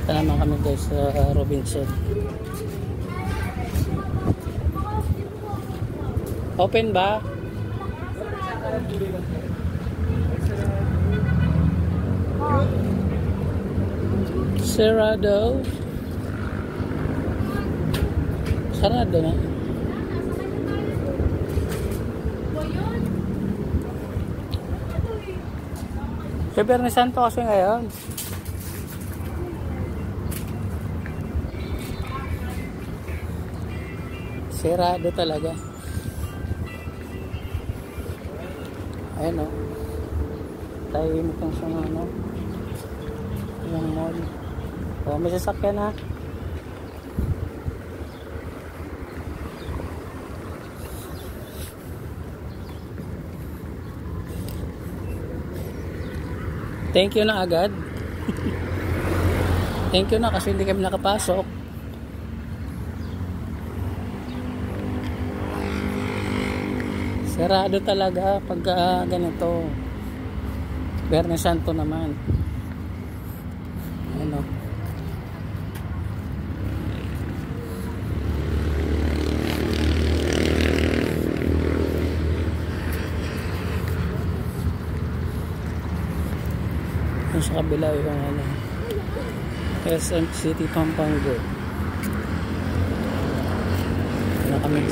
Ito naman kami guys sa Robinson. Open ba? Sarado. Sarado na. Sa Biyernes Santo kasi ngayon. Sarado talaga. Ayan o. Tahimik lang sa ano. Yung mall. O, may sasakyan ha. Thank you na agad. Thank you na kasi hindi kami nakapasok. Sarado talaga pagka ganito. Biyernes Santo naman. Ano? Sa kabila yung ano, SM City Pampanga.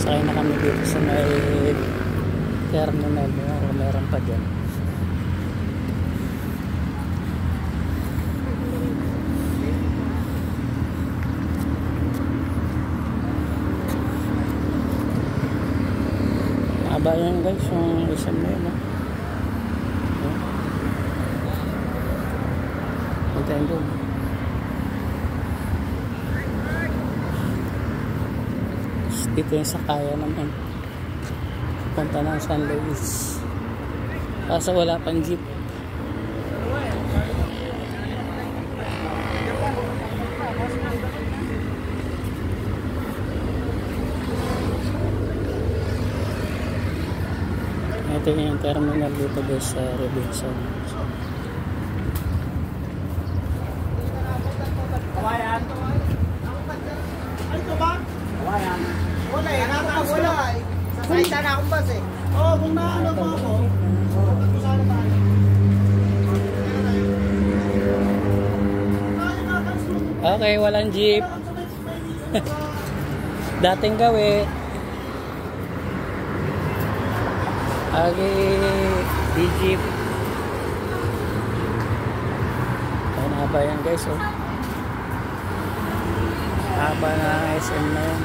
Sakay na kami dito sa may terminal. Meron pa dyan. Aba yan guys, yung isang na yun. Puntayin doon. Dito yung sakaya naman. Punta ng San Luis. Kaso wala pang jeep. Ito yung terminal dito guys sa Robinson. Kawayan. Ano ba? Kawayan. Wala eh, wala eh. Sasayta na akong bus eh. Oo, kung naano mo ako. Okay, walang jeep. Dating gawi. Okay, di jeep. Ano ba yan guys oh? Haba na SM na yan.